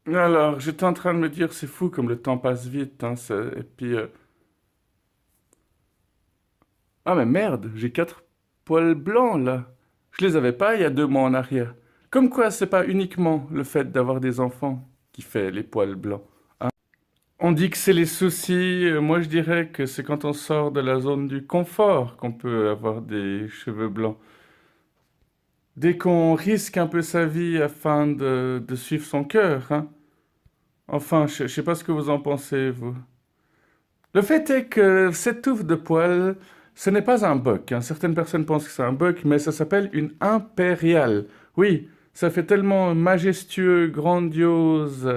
Alors, j'étais en train de me dire, c'est fou comme le temps passe vite, hein, et puis... Ah mais merde, j'ai 4 poils blancs là. Je les avais pas il y a 2 mois en arrière. Comme quoi, c'est pas uniquement le fait d'avoir des enfants qui fait les poils blancs. On dit que c'est les soucis, moi je dirais que c'est quand on sort de la zone du confort qu'on peut avoir des cheveux blancs. Dès qu'on risque un peu sa vie afin de suivre son cœur, hein. Enfin, je sais pas ce que vous en pensez, vous. Le fait est que cette touffe de poils, ce n'est pas un boc, hein. Certaines personnes pensent que c'est un boc, mais ça s'appelle une impériale. Oui, ça fait tellement majestueux, grandiose,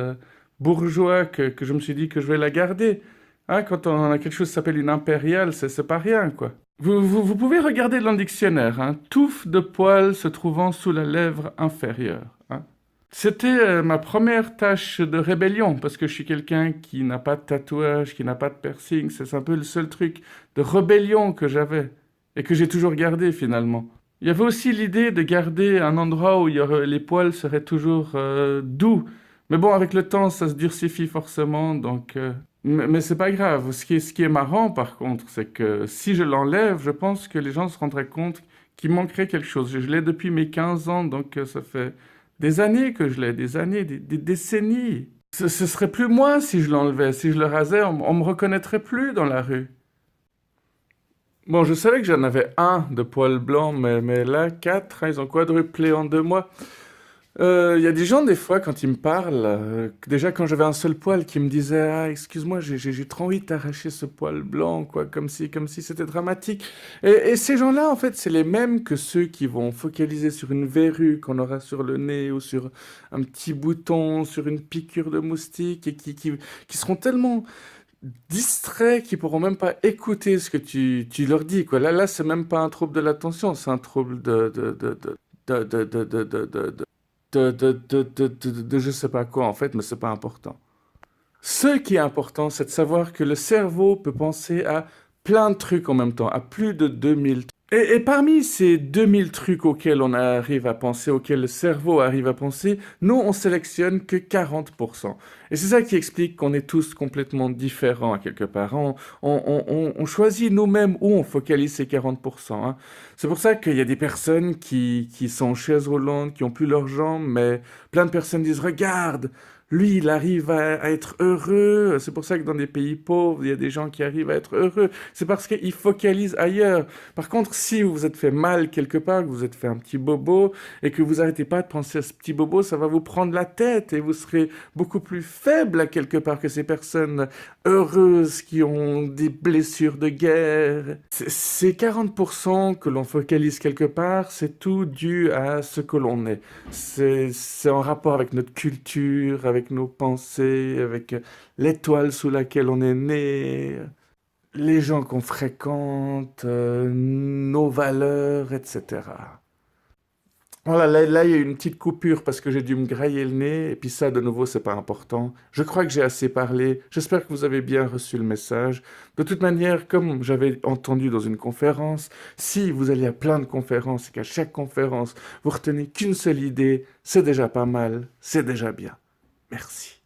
bourgeois que je me suis dit que je vais la garder. Hein, quand on a quelque chose qui s'appelle une impériale, c'est pas rien, quoi. Vous pouvez regarder dans le dictionnaire, hein, touffe de poils se trouvant sous la lèvre inférieure. Hein. C'était ma première tâche de rébellion, parce que je suis quelqu'un qui n'a pas de tatouage, qui n'a pas de piercing. C'est un peu le seul truc de rébellion que j'avais, et que j'ai toujours gardé finalement. Il y avait aussi l'idée de garder un endroit où les poils seraient toujours doux. Mais bon, avec le temps, ça se durcifie forcément, donc... Mais c'est pas grave. Ce qui est marrant, par contre, c'est que si je l'enlève, je pense que les gens se rendraient compte qu'il manquerait quelque chose. Je l'ai depuis mes 15 ans, donc ça fait des années que je l'ai, des années, des décennies. Ce serait plus moi si je l'enlevais. Si je le rasais, on me reconnaîtrait plus dans la rue. Bon, je savais que j'en avais un de poil blanc, mais là, 4, hein, ils ont quadruplé en 2 mois. Il y a des gens, des fois, quand ils me parlent, déjà quand j'avais un seul poil, qui me disaient: «Ah, excuse-moi, j'ai trop envie de t'arracher ce poil blanc, quoi», comme si c'était dramatique. Et ces gens-là, en fait, c'est les mêmes que ceux qui vont focaliser sur une verrue qu'on aura sur le nez ou sur un petit bouton, sur une piqûre de moustique et qui seront tellement distraits qu'ils pourront même pas écouter ce que tu leur dis, quoi. Là, c'est même pas un trouble de l'attention, c'est un trouble de je sais pas quoi en fait, mais c'est pas important. Ce qui est important, c'est de savoir que le cerveau peut penser à plein de trucs en même temps, à plus de 2000 trucs. Et parmi ces 2000 trucs auxquels on arrive à penser, auxquels le cerveau arrive à penser, nous, on sélectionne que 40%. Et c'est ça qui explique qu'on est tous complètement différents à quelque part. On choisit nous-mêmes où on focalise ces 40%. Hein. C'est pour ça qu'il y a des personnes qui sont en chaise roulante, qui ont plus leurs jambes, mais plein de personnes disent: «Regarde, lui, il arrive à être heureux.» C'est pour ça que dans des pays pauvres, il y a des gens qui arrivent à être heureux. C'est parce qu'ils focalisent ailleurs. Par contre, si vous vous êtes fait mal quelque part, que vous vous êtes fait un petit bobo, et que vous arrêtez pas de penser à ce petit bobo, ça va vous prendre la tête, et vous serez beaucoup plus faible à quelque part que ces personnes heureuses qui ont des blessures de guerre. Ces 40% que l'on focalise quelque part, c'est tout dû à ce que l'on est. C'est en rapport avec notre culture, avec nos pensées, avec l'étoile sous laquelle on est né, les gens qu'on fréquente, nos valeurs, etc. Voilà, là, il y a eu une petite coupure parce que j'ai dû me grailler le nez, et puis ça, de nouveau, c'est pas important. Je crois que j'ai assez parlé. J'espère que vous avez bien reçu le message. De toute manière, comme j'avais entendu dans une conférence, si vous allez à plein de conférences et qu'à chaque conférence, vous retenez qu'une seule idée, c'est déjà pas mal, c'est déjà bien. Merci.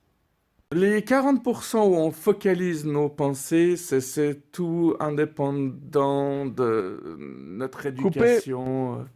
Les 40% où on focalise nos pensées, c'est tout indépendant de notre Coupé. éducation.